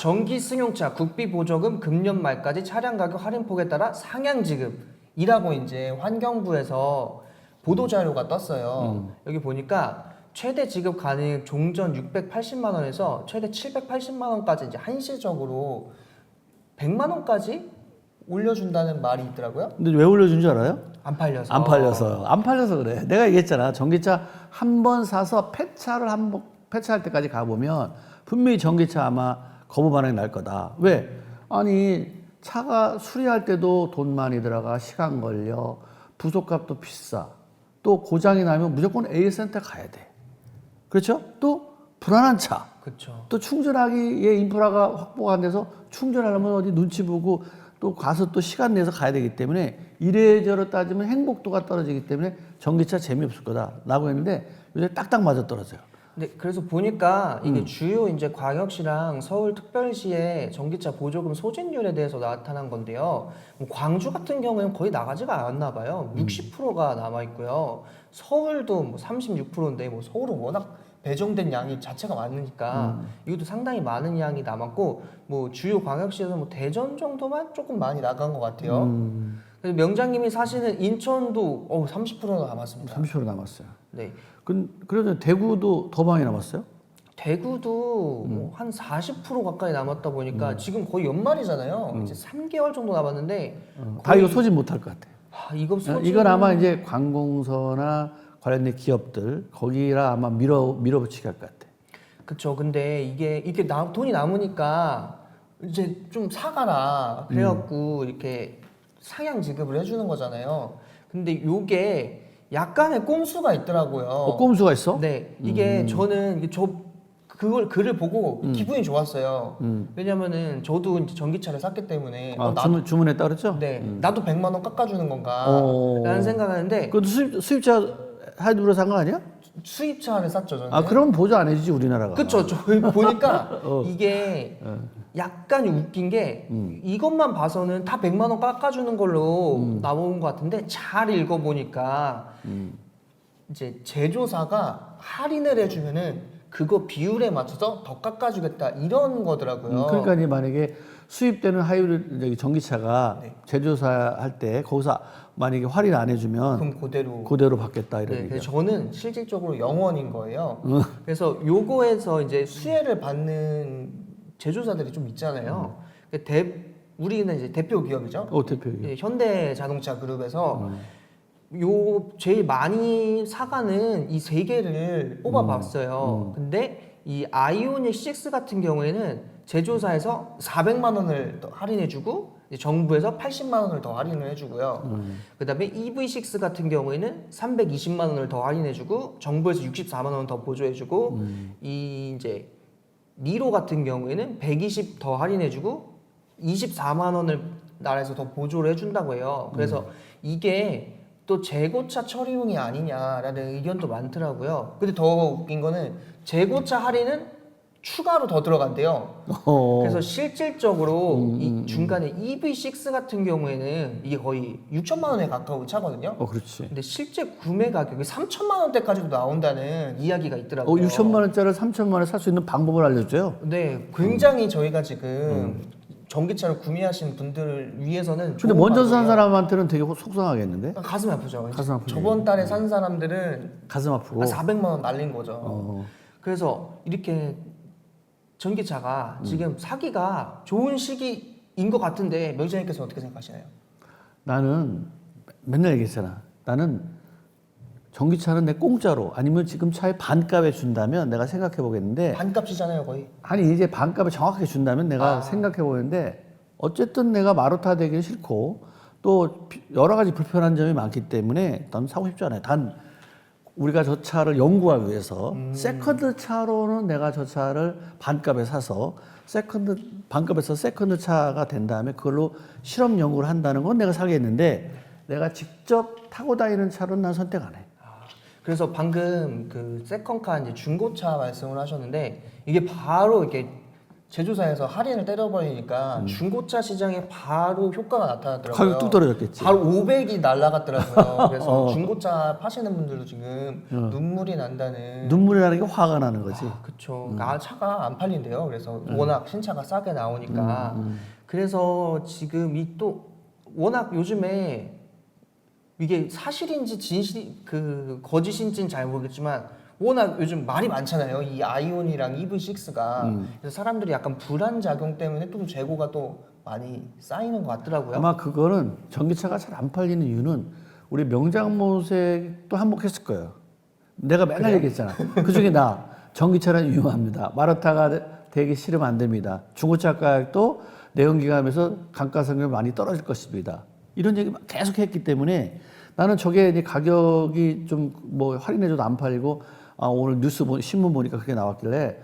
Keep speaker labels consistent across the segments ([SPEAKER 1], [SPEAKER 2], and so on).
[SPEAKER 1] 전기 승용차 국비 보조금 금년 말까지 차량 가격 할인폭에 따라 상향 지급이라고 이제 환경부에서 보도 자료가 떴어요. 여기 보니까 최대 지급 가능 종전 680만 원에서 최대 780만 원까지 이제 한시적으로 100만 원까지 올려준다는 말이 있더라고요.
[SPEAKER 2] 근데 왜 올려준 줄 알아요?
[SPEAKER 1] 안 팔려서.
[SPEAKER 2] 안 팔려서 그래. 내가 얘기했잖아. 전기차 한 번 사서 폐차할 때까지 가보면 분명히 전기차 아마 거부 반응이 날 거다. 왜? 아니 차가 수리할 때도 돈 많이 들어가, 시간 걸려, 부속값도 비싸. 또 고장이 나면 무조건 A센터 가야 돼. 그렇죠? 또 불안한 차.
[SPEAKER 1] 그렇죠.
[SPEAKER 2] 또 충전하기에 인프라가 확보가 안 돼서 충전하려면 어디 눈치 보고 또 가서 또 시간 내서 가야 되기 때문에 이래저래 따지면 행복도가 떨어지기 때문에 전기차 재미없을 거다라고 했는데 요새 딱딱 맞아 떨어져요.
[SPEAKER 1] 네, 그래서 보니까 이게 주요 이제 광역시랑 서울특별시의 전기차 보조금 소진율에 대해서 나타난 건데요. 뭐 광주 같은 경우에는 거의 나가지가 않았나 봐요. 60%가 남아 있고요. 서울도 뭐 36%인데 뭐 서울은 워낙 배정된 양이 자체가 많으니까 이것도 상당히 많은 양이 남았고 뭐 주요 광역시에서 뭐 대전 정도만 조금 많이 나간 것 같아요. 그래서 명장님이 사시는 인천도 30%가 남았습니다.
[SPEAKER 2] 30% 남았어요.
[SPEAKER 1] 네.
[SPEAKER 2] 그래도 대구도 더 많이 남았어요?
[SPEAKER 1] 대구도 뭐 한 40% 가까이 남았다 보니까 지금 거의 연말이잖아요. 이제 3개월 정도 남았는데
[SPEAKER 2] 다 이거 소진 못할 것 같아.
[SPEAKER 1] 이거 소진
[SPEAKER 2] 이건 아마 이제 관공서나 관련된 기업들 거기라 아마 밀어붙이게 할 것 같아.
[SPEAKER 1] 그쵸. 근데 이게 돈이 남으니까 이제 좀 사가라 그래갖고 이렇게 상향 지급을 해주는 거잖아요. 근데 요게 약간의 꼼수가 있더라고요.
[SPEAKER 2] 꼼수가 있어?
[SPEAKER 1] 네, 이게 저는 그걸 글을 보고 기분이 좋았어요. 왜냐면은 저도 이제 전기차를 샀기 때문에
[SPEAKER 2] 주문했다 그랬죠?
[SPEAKER 1] 네, 나도 100만 원 깎아주는 건가 라는 생각을 하는데
[SPEAKER 2] 그것도 수입차 하이브로 산 거 아니야?
[SPEAKER 1] 수입차를 샀죠 저는.
[SPEAKER 2] 그럼 보조 안 해주지 우리나라가.
[SPEAKER 1] 그쵸. 저희 보니까 이게 약간 웃긴 게 이것만 봐서는 다 100만 원 깎아주는 걸로 나온 것 같은데 잘 읽어보니까 이제 제조사가 할인을 해주면은 그거 비율에 맞춰서 더 깎아주겠다 이런 거더라고요.
[SPEAKER 2] 그러니까 이제 만약에 수입되는 하이브리드 전기차가
[SPEAKER 1] 네.
[SPEAKER 2] 제조사 할 때 거기서 만약에 할인 안 해주면
[SPEAKER 1] 그럼
[SPEAKER 2] 그대로 받겠다 이런
[SPEAKER 1] 네,
[SPEAKER 2] 얘기야.
[SPEAKER 1] 그래서 저는 실질적으로 0원인 거예요. 그래서 요거에서 이제 수혜를 받는 제조사들이 좀 있잖아요. 우리는 이제 대표 기업이죠.
[SPEAKER 2] 대표.
[SPEAKER 1] 예, 현대자동차 그룹에서 제일 많이 사가는 이 세 개를 뽑아봤어요. 근데 이 아이오닉 6 같은 경우에는 제조사에서 400만 원을 더 할인해주고 정부에서 80만 원을 더 할인을 해주고요. 그다음에 EV6 같은 경우에는 320만 원을 더 할인해주고 정부에서 64만 원 더 보조해주고 이 이제 니로 같은 경우에는 120 더 할인해주고 24만 원을 나라에서 더 보조를 해준다고 해요. 그래서 이게 또 재고차 처리용이 아니냐라는 의견도 많더라고요. 근데 더 웃긴 거는 재고차 할인은 추가로 더 들어간대요. 그래서 실질적으로 이 중간에 EV6 같은 경우에는 이게 거의 6천만 원에 가까운 차거든요.
[SPEAKER 2] 그렇지.
[SPEAKER 1] 근데 실제 구매 가격이 3천만 원대까지도 나온다는 이야기가 있더라고요.
[SPEAKER 2] 6천만 원짜리를 3천만 원에 살 수 있는 방법을 알려줘요.
[SPEAKER 1] 네, 굉장히 저희가 지금 전기차를 구매하신 분들을 위해서는
[SPEAKER 2] 근데 먼저 산 사람한테는 되게 속상하겠는데?
[SPEAKER 1] 가슴 아프죠.
[SPEAKER 2] 가슴 아프지.
[SPEAKER 1] 저번 달에 산 사람들은
[SPEAKER 2] 가슴 아프고.
[SPEAKER 1] 400만 원 날린 거죠. 그래서 이렇게 전기차가 지금 사기가 좋은 시기인 것 같은데 명장님께서 어떻게 생각하시나요?
[SPEAKER 2] 나는 맨날 얘기했잖아. 나는 전기차는 내 공짜로 아니면 지금 차에 반값에 준다면 내가 생각해 보겠는데
[SPEAKER 1] 반값이잖아요 거의.
[SPEAKER 2] 아니 이제 반값에 정확하게 준다면 내가 생각해 보는데 어쨌든 내가 마루타 되기 싫고 또 여러 가지 불편한 점이 많기 때문에 난 사고 싶지 않아요. 단 우리가 저 차를 연구하기 위해서 세컨드 차로는 내가 저 차를 반값에 사서 반값에서 세컨드 차가 된 다음에 그걸로 실험 연구를 한다는 건 내가 사겠는데 내가 직접 타고 다니는 차로는 난 선택 안 해.
[SPEAKER 1] 그래서 방금 그 세컨카 이제 중고차 말씀을 하셨는데 이게 바로 이렇게 제조사에서 할인을 때려버리니까 중고차 시장에 바로 효과가 나타나더라고요.
[SPEAKER 2] 가격 뚝 떨어졌겠지.
[SPEAKER 1] 바로 500이 날라갔더라고요. 그래서 중고차 파시는 분들도 지금 눈물이 난다는.
[SPEAKER 2] 눈물이 나는 게 화가 나는 거지.
[SPEAKER 1] 그렇죠. 그러니까 차가 안 팔린대요. 그래서 워낙 신차가 싸게 나오니까. 그래서 지금 이 또 워낙 요즘에 이게 사실인지 거짓인지는 잘 모르겠지만 워낙 요즘 말이 많잖아요. 이 아이온이랑 EV6가. 그래서 사람들이 약간 불안 작용 때문에 또 재고가 또 많이 쌓이는 것 같더라고요.
[SPEAKER 2] 아마 그거는 전기차가 잘 안 팔리는 이유는 우리 명장모색도 한몫했을 거예요. 내가 맨날 얘기했잖아. 그중에 나 전기차는 유용합니다. 마르타가 되기 싫으면 안 됩니다. 중고차 가격도 내연기관에서 감가상각이 많이 떨어질 것입니다. 이런 얘기 계속 했기 때문에 나는 저게 이제 가격이 좀 뭐 할인해줘도 안 팔리고 오늘 뉴스 신문 보니까 그게 나왔길래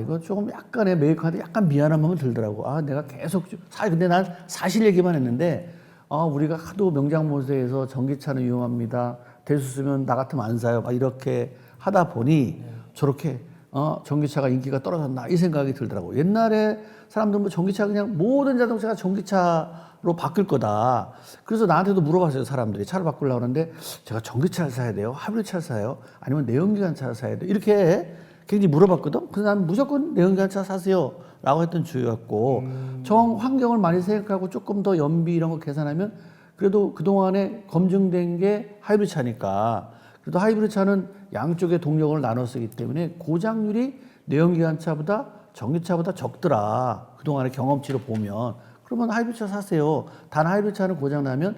[SPEAKER 2] 이거 조금 약간의 메이커한테 약간 미안한 마음이 들더라고. 내가 계속 근데 난 사실 얘기만 했는데 우리가 하도 명장모세에서 전기차는 유용합니다. 대수 쓰면 나 같으면 안 사요. 막 이렇게 하다 보니 저렇게 전기차가 인기가 떨어졌나 이 생각이 들더라고. 옛날에 사람들은 뭐 전기차 그냥 모든 자동차가 전기차로 바뀔 거다. 그래서 나한테도 물어봤어요. 사람들이 차를 바꾸려고 하는데 제가 전기차를 사야 돼요? 하이브리드차를 사요? 아니면 내연기관 차를 사야 돼요? 이렇게 굉장히 물어봤거든. 그래서 난 무조건 내연기관 차 사세요 라고 했던 주의였고 정 환경을 많이 생각하고 조금 더 연비 이런 거 계산하면 그래도 그동안에 검증된 게 하이브리드 차니까 그래도 하이브리드 차는 양쪽의 동력을 나눠 쓰기 때문에 고장률이 내연기관 차보다 전기차보다 적더라. 그동안의 경험치로 보면. 그러면 하이브리드 차 사세요. 단 하이브리드 차는 고장나면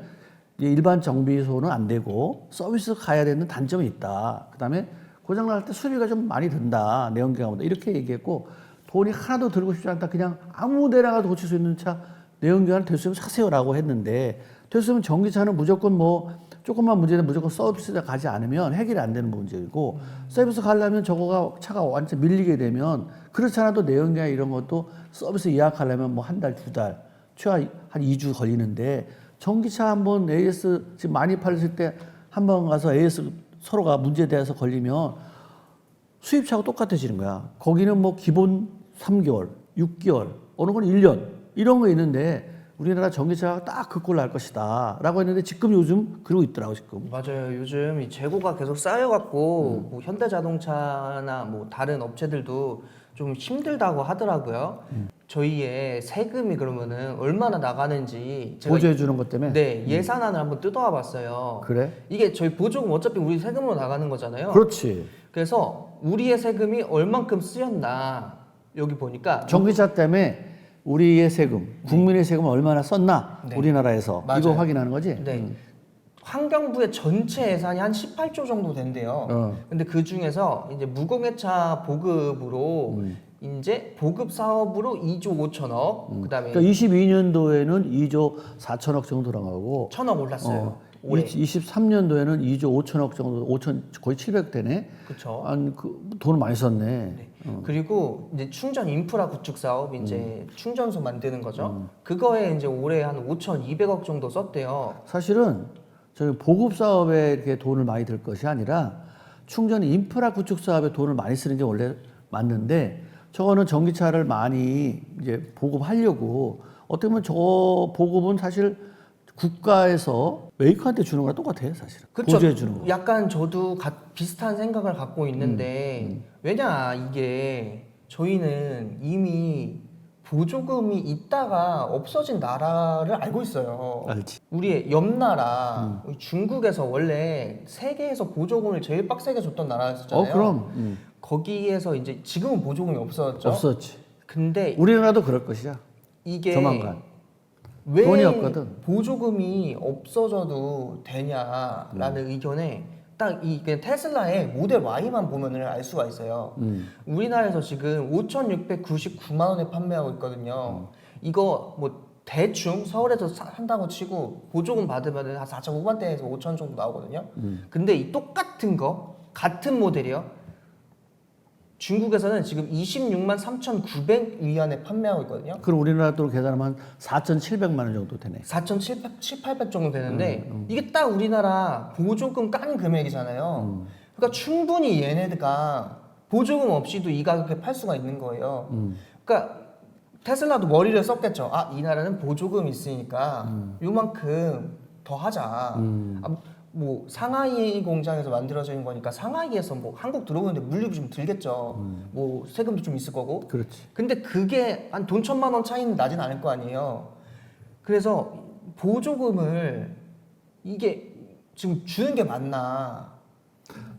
[SPEAKER 2] 일반 정비소는 안 되고 서비스 가야 되는 단점이 있다. 그 다음에 고장날 때 수리가 좀 많이 든다. 내연기관보다. 이렇게 얘기했고 돈이 하나도 들고 싶지 않다. 그냥 아무 데나 가도 고칠 수 있는 차 내연기관을 될 수 있으면 사세요라고 했는데 될 수 있으면 전기차는 무조건 뭐 조금만 문제는 무조건 서비스에 가지 않으면 해결이 안 되는 문제이고 서비스 가려면 저거가 차가 완전 밀리게 되면 그렇지 않아도 내연기관 이런 것도 서비스 예약하려면 뭐 한 달, 두 달, 최하 한 2주 걸리는데 전기차 한번 AS 지금 많이 팔렸을 때 한번 가서 AS 서로가 문제돼서 걸리면 수입차하고 똑같아지는 거야. 거기는 뭐 기본 3개월, 6개월, 어느 건 1년 이런 거 있는데 우리나라 전기차가 딱 그 꼴 날 것이다 라고 했는데 지금 요즘 그러고 있더라고 지금.
[SPEAKER 1] 맞아요. 요즘 이 재고가 계속 쌓여갖고 뭐 현대자동차나 뭐 다른 업체들도 좀 힘들다고 하더라고요. 저희의 세금이 그러면은 얼마나 나가는지 제가
[SPEAKER 2] 보조해 주는 것 때문에.
[SPEAKER 1] 네, 예산안을 한번 뜯어와 봤어요.
[SPEAKER 2] 그래?
[SPEAKER 1] 이게 저희 보조금 어차피 우리 세금으로 나가는 거잖아요.
[SPEAKER 2] 그렇지.
[SPEAKER 1] 그래서 우리의 세금이 얼만큼 쓰였나 여기 보니까
[SPEAKER 2] 전기차 때문에 우리의 세금, 국민의 세금을 얼마나 썼나
[SPEAKER 1] 네.
[SPEAKER 2] 우리나라에서
[SPEAKER 1] 맞아요.
[SPEAKER 2] 이거 확인하는 거지?
[SPEAKER 1] 네. 환경부의 전체 예산이 한 18조 정도 된대요. 근데 그 중에서 이제 무공해차 보급으로 이제 보급 사업으로 2조 5천억, 그다음에
[SPEAKER 2] 그러니까 22년도에는 2조 4천억 정도 들어가고
[SPEAKER 1] 1천억 올랐어요. 올해.
[SPEAKER 2] 23년도에는 2조 5천억 정도, 5천 거의 700대네.
[SPEAKER 1] 그렇죠.
[SPEAKER 2] 돈을 많이 썼네.
[SPEAKER 1] 네. 그리고 이제 충전 인프라 구축 사업 이제 충전소 만드는 거죠. 그거에 이제 올해 한 5,200억 정도 썼대요.
[SPEAKER 2] 사실은 저희 보급 사업에 이렇게 돈을 많이 들 것이 아니라 충전 인프라 구축 사업에 돈을 많이 쓰는 게 원래 맞는데 저거는 전기차를 많이 이제 보급하려고 어떻게 보면 저 보급은 사실 국가에서 메이커한테 주는 거랑 똑같아요, 사실은.
[SPEAKER 1] 그렇죠.
[SPEAKER 2] 보조해 주는 거.
[SPEAKER 1] 약간 저도 비슷한 생각을 갖고 있는데 왜냐 이게 저희는 이미 보조금이 있다가 없어진 나라를 알고 있어요.
[SPEAKER 2] 알지.
[SPEAKER 1] 우리의 옆 나라 중국에서 원래 세계에서 보조금을 제일 빡세게 줬던 나라였잖아요.
[SPEAKER 2] 그럼.
[SPEAKER 1] 거기에서 이제 지금은 보조금이 없어졌죠.
[SPEAKER 2] 없었지.
[SPEAKER 1] 근데
[SPEAKER 2] 우리나라도 그럴 것이야.
[SPEAKER 1] 이게
[SPEAKER 2] 조만간.
[SPEAKER 1] 왜
[SPEAKER 2] 돈이 없거든.
[SPEAKER 1] 보조금이 없어져도 되냐라는 의견에 딱 이게 테슬라의 모델 Y만 보면은 알 수가 있어요. 우리나라에서 지금 5,699만 원에 판매하고 있거든요. 이거 뭐 대충 서울에서 산다고 치고 보조금 받으면 한 4천 후반대에서 5천 정도 나오거든요. 근데 이 똑같은 거 같은 모델이요. 중국에서는 지금 26만 3,900위안에 판매하고 있거든요.
[SPEAKER 2] 그럼 우리나라 돈 계산하면 4,700만 원 정도 되네.
[SPEAKER 1] 4,700, 800 정도 되는데 이게 딱 우리나라 보조금 깐 금액이잖아요. 그러니까 충분히 얘네가 보조금 없이도 이 가격에 팔 수가 있는 거예요. 그러니까 테슬라도 머리를 썼겠죠. 아, 이 나라는 보조금 있으니까 요만큼 더 하자. 뭐 상하이 공장에서 만들어진 거니까 상하이에서 뭐 한국 들어오는데 물류비 좀 들겠죠. 뭐 세금도 좀 있을 거고.
[SPEAKER 2] 그렇지.
[SPEAKER 1] 근데 그게 한 돈 1,000만 원 차이는 나진 않을 거 아니에요. 그래서 보조금을 이게 지금 주는 게 맞나?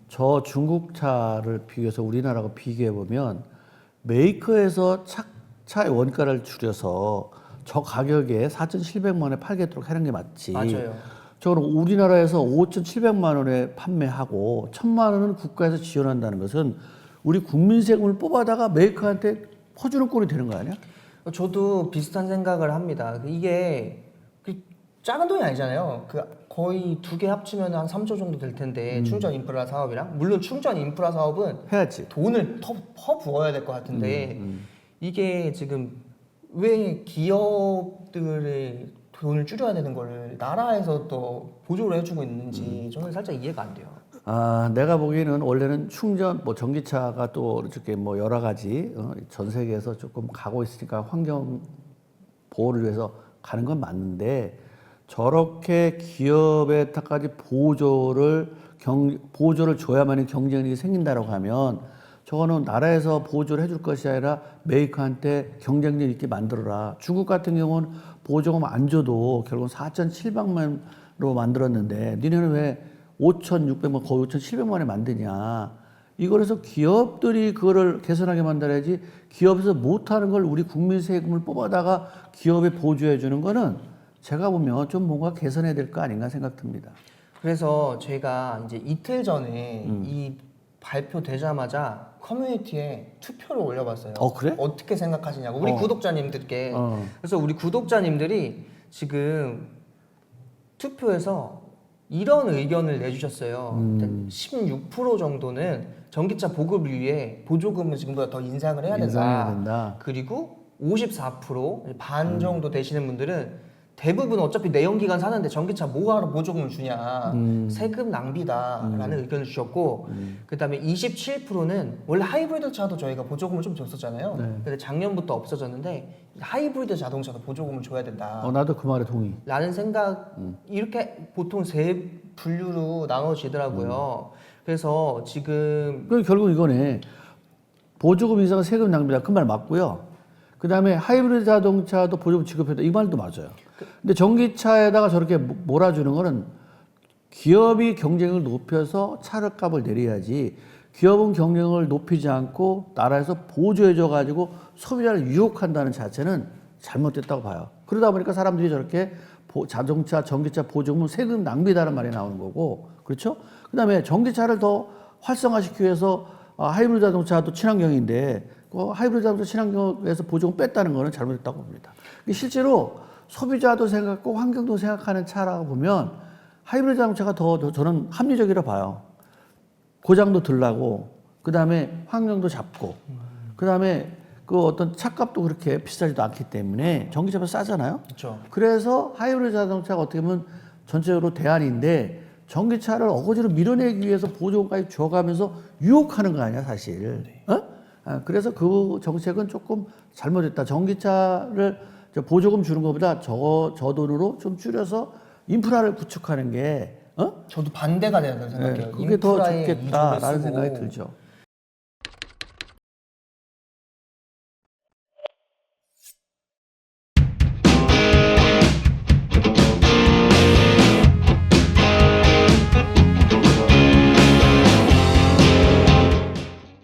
[SPEAKER 2] 저 중국 차를 비교해서 우리나라하고 비교해 보면 메이커에서 차의 원가를 줄여서 저 가격에 4,700만 원에 팔겠도록 하는 게 맞지.
[SPEAKER 1] 맞아요.
[SPEAKER 2] 저는 우리나라에서 5,700만 원에 판매하고 1,000만 원은 국가에서 지원한다는 것은 우리 국민 세금을 뽑아다가 메이커한테 퍼주는 꼴이 되는 거 아니야?
[SPEAKER 1] 저도 비슷한 생각을 합니다. 이게 그 작은 돈이 아니잖아요. 그 거의 두 개 합치면 한 3조 정도 될 텐데 충전 인프라 사업이랑 물론 충전 인프라 사업은
[SPEAKER 2] 해야지.
[SPEAKER 1] 돈을 퍼 부어야 될 것 같은데 이게 지금 왜 기업들의 돈을 줄여야 되는 거를 나라에서 또 보조를 해주고 있는지 저는 살짝 이해가 안 돼요.
[SPEAKER 2] 아, 내가 보기에는 원래는 충전, 뭐 전기차가 또 이렇게 뭐 여러 가지 전 세계에서 조금 가고 있으니까 환경 보호를 위해서 가는 건 맞는데 저렇게 기업에까지 보조를 줘야만이 경쟁력이 생긴다라고 하면 저거는 나라에서 보조를 해줄 것이 아니라 메이커한테 경쟁력 있게 만들어라. 중국 같은 경우는 보조금 안 줘도 결국은 4,700만으로 만들었는데 니네는 왜 5,600만 거의 5,700만에 만드냐. 이거래서 기업들이 그거를 개선하게 만들어야지 기업에서 못하는 걸 우리 국민 세금을 뽑아다가 기업에 보조해 주는 거는 제가 보면 좀 뭔가 개선해야 될 거 아닌가 생각됩니다.
[SPEAKER 1] 그래서 제가 이제 이틀 전에 이 발표되자마자 커뮤니티에 투표를 올려봤어요.
[SPEAKER 2] 그래?
[SPEAKER 1] 어떻게 생각하시냐고 우리 구독자님들께. 그래서 우리 구독자님들이 지금 투표에서 이런 의견을 내주셨어요. 16% 정도는 전기차 보급을 위해 보조금을 지금보다 더 인상을 해야 된다. 그리고 54%반 정도 되시는 분들은 대부분 어차피 내연기관 사는데 전기차 뭐하러 보조금을 주냐. 세금 낭비다라는 의견을 주셨고 그다음에 27%는 원래 하이브리드 차도 저희가 보조금을 좀 줬었잖아요. 근데 작년부터 없어졌는데 하이브리드 자동차도 보조금을 줘야 된다.
[SPEAKER 2] 나도 그 말에 동의.
[SPEAKER 1] 라는 생각 이렇게 보통 세 분류로 나눠지더라고요. 그래서 지금
[SPEAKER 2] 그 결국 이거네. 보조금 인상은 세금 낭비다. 그 말 맞고요. 그 다음에 하이브리드 자동차도 보조금 지급해다. 이 말도 맞아요. 근데 전기차에다가 저렇게 몰아주는 거는 기업이 경쟁을 높여서 차값을 내려야지 기업은 경쟁을 높이지 않고 나라에서 보조해줘가지고 소비자를 유혹한다는 자체는 잘못됐다고 봐요. 그러다 보니까 사람들이 저렇게 자동차, 전기차 보조금은 세금 낭비다라는 말이 나오는 거고, 그렇죠? 그 다음에 전기차를 더 활성화시키기 위해서 하이브리드 자동차도 친환경인데 그 하이브리드 자동차 친환경에서 보조금 뺐다는 거는 잘못됐다고 봅니다. 실제로 소비자도 생각하고 환경도 생각하는 차라고 보면 하이브리드 자동차가 더 저는 합리적이라 봐요. 고장도 덜 나고, 그 다음에 환경도 잡고, 그 다음에 그 어떤 차값도 그렇게 비싸지도 않기 때문에 전기차보다 싸잖아요.
[SPEAKER 1] 그렇죠.
[SPEAKER 2] 그래서 하이브리드 자동차가 어떻게 보면 전체적으로 대안인데 전기차를 어거지로 밀어내기 위해서 보조금까지 줘가면서 유혹하는 거 아니야 사실. 그래서 그 정책은 조금 잘못했다. 전기차를 보조금 주는 것보다 저 돈으로 좀 줄여서 인프라를 구축하는 게
[SPEAKER 1] 저도 반대가 된다고 생각해요.
[SPEAKER 2] 그게 더
[SPEAKER 1] 인프라에
[SPEAKER 2] 좋겠다라는
[SPEAKER 1] 이주를 쓰고
[SPEAKER 2] 생각이 들죠.